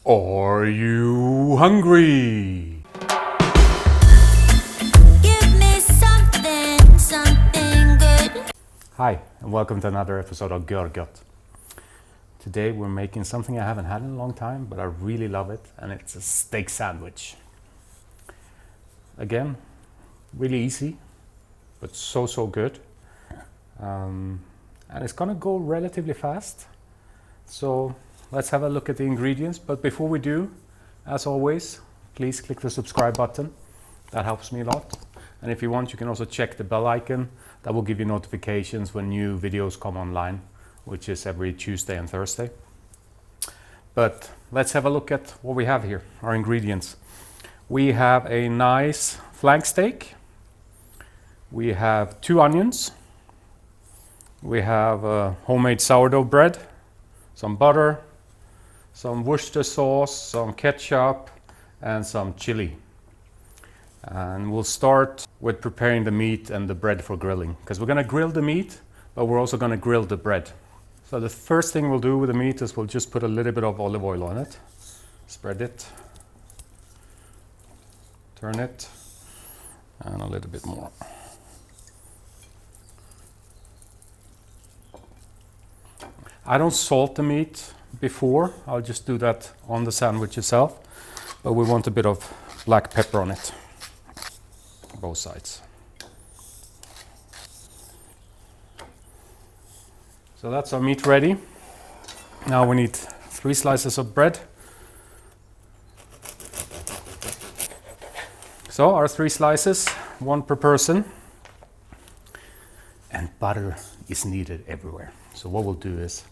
Are you hungry? Give me something, something good. Hi, and welcome to another episode of Görgött. Today we're making something I haven't had in a long time, but I really love it, and it's a steak sandwich. Again, really easy, but so good. And it's gonna go relatively fast. So let's have a look at the ingredients. But before we do, as always, please click the subscribe button. That helps me a lot. And if you want, you can also check the bell icon. That will give you notifications when new videos come online, which is every Tuesday and Thursday. But let's have a look at what we have here, our ingredients. We have a nice flank steak. We have 2 onions. We have homemade sourdough bread, some butter, some Worcestershire sauce, some ketchup, and some chili. And we'll start with preparing the meat and the bread for grilling, because we're going to grill the meat, but we're also going to grill the bread. So the first thing we'll do with the meat is we'll just put a little bit of olive oil on it, spread it, turn it, and a little bit more. I don't salt the meat before, I'll just do that on the sandwich itself, but we want a bit of black pepper on it, both sides. So that's our meat ready. Now we need 3 slices of bread. So our 3 slices, 1 per person. And butter is needed everywhere. So what we'll do is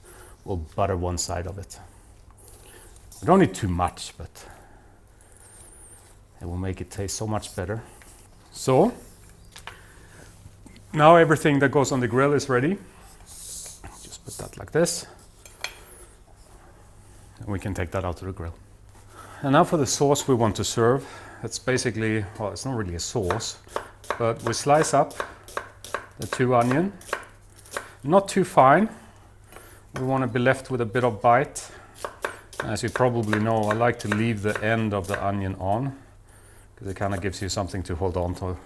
we'll butter one side of it. We don't need too much, but it will make it taste so much better. So now everything that goes on the grill is ready. Just put that like this. And we can take that out to the grill. And now for the sauce we want to serve. It's basically, well, it's not really a sauce, but we slice up the 2 onion. Not too fine. We want to be left with a bit of bite. As you probably know, I like to leave the end of the onion on, because it kind of gives you something to hold on to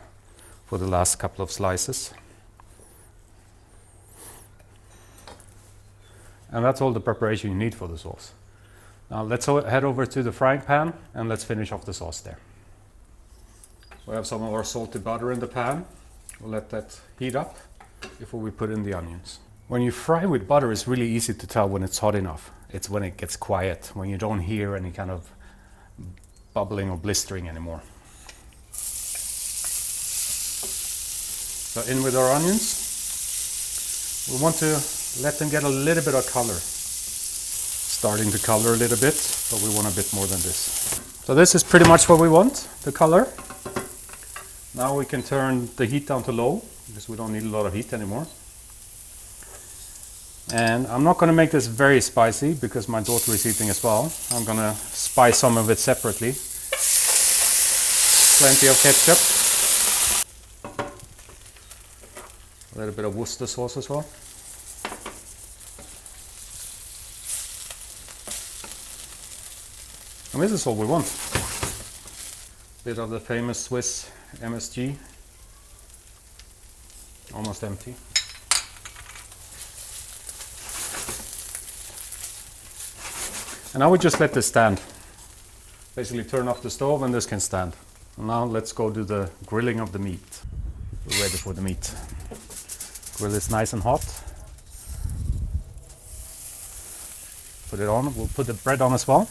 for the last couple of slices. And that's all the preparation you need for the sauce. Now let's head over to the frying pan and let's finish off the sauce there. We have some of our salted butter in the pan. We'll let that heat up before we put in the onions. When you fry with butter, it's really easy to tell when it's hot enough. It's when it gets quiet, when you don't hear any kind of bubbling or blistering anymore. So in with our onions. We want to let them get a little bit of color. Starting to color a little bit, but we want a bit more than this. So this is pretty much what we want, the color. Now we can turn the heat down to low, because we don't need a lot of heat anymore. And I'm not going to make this very spicy, because my daughter is eating as well. I'm going to spice some of it separately. Plenty of ketchup. A little bit of Worcestershire sauce as well. And this is all we want. Bit of the famous Swiss MSG. Almost empty. And now we just let this stand. Basically turn off the stove and this can stand. And now let's go do the grilling of the meat. We're ready for the meat. Grill is nice and hot. Put it on. We'll put the bread on as well.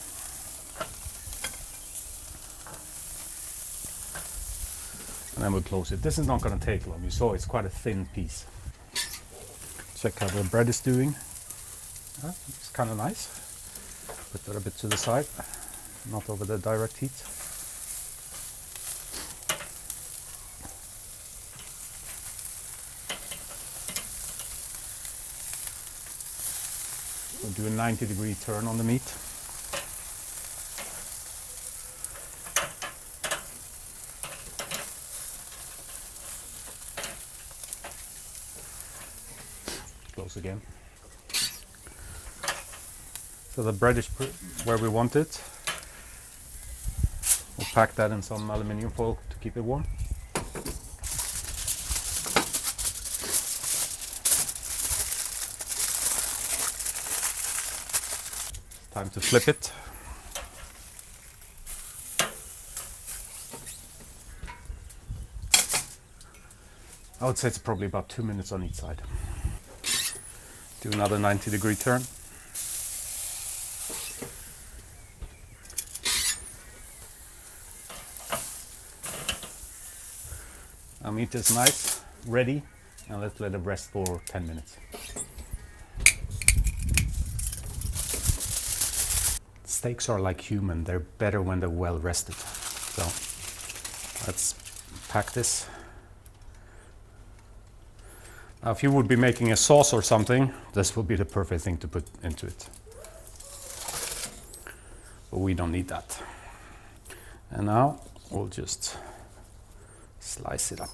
And then we'll close it. This is not going to take long. You saw it's quite a thin piece. Check how the bread is doing. It's kind of nice. Put that a bit to the side, not over the direct heat. We'll do a 90-degree turn on the meat. Close again. So the bread is where we want it. pack that in some aluminium foil to keep it warm. Time to flip it. I would say it's probably about 2 minutes on each side. Do another 90-degree turn. Our meat is nice, ready, and let's let it rest for 10 minutes. Steaks are like human, they're better when they're well rested. So let's pack this. Now, if you would be making a sauce or something, this would be the perfect thing to put into it. But we don't need that. And now we'll just slice it up.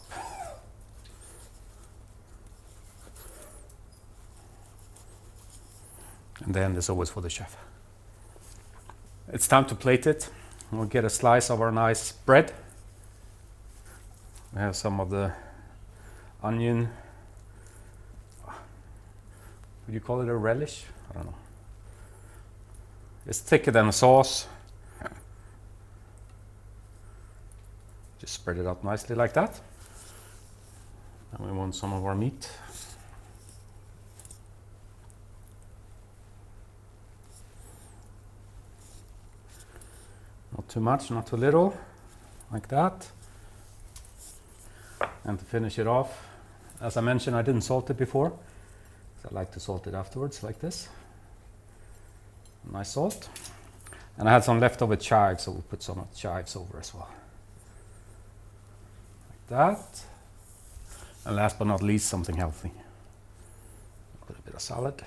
And then there's always for the chef. It's time to plate it. We'll get a slice of our nice bread. We have some of the onion. Would you call it a relish? I don't know. It's thicker than a sauce. Just spread it out nicely like that. And we want some of our meat. Not too much, not too little, like that. And to finish it off, as I mentioned, I didn't salt it before. So I like to salt it afterwards, like this. Nice salt. And I had some leftover chives, so we'll put some chives over as well. Like that. And last but not least, something healthy. A little bit of salad.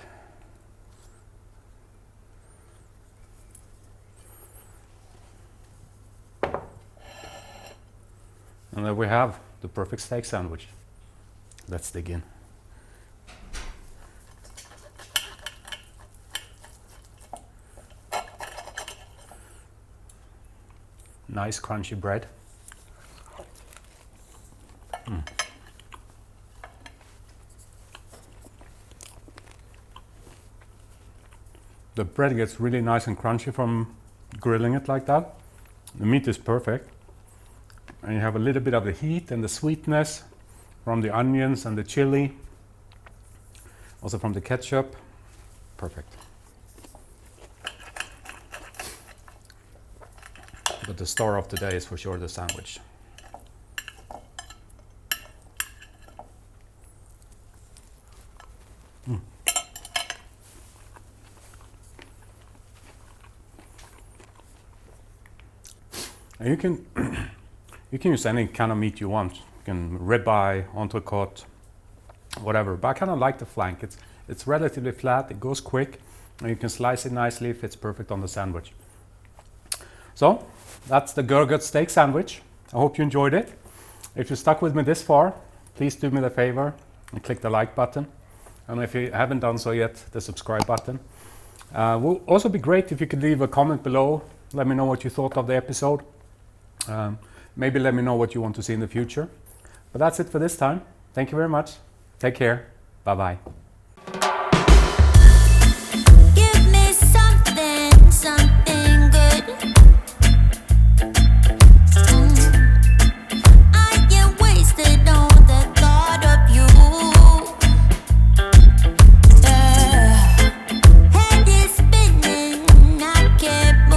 And there we have the perfect steak sandwich. Let's dig in. Nice crunchy bread. The bread gets really nice and crunchy from grilling it like that. The meat is perfect. And you have a little bit of the heat and the sweetness from the onions and the chili. Also from the ketchup. Perfect. But the star of the day is for sure the sandwich. And you can use any kind of meat you want. You can ribeye, entrecote, whatever. But I kind of like the flank. It's relatively flat. It goes quick, and you can slice it nicely. It fits perfect on the sandwich. So that's the Görgött steak sandwich. I hope you enjoyed it. If you stuck with me this far, please do me the favor and click the like button. And if you haven't done so yet, the subscribe button. Will also be great if you could leave a comment below. Let me know what you thought of the episode. Maybe let me know what you want to see in the future. But that's it for this time. Thank you very much. Take care. Bye-bye.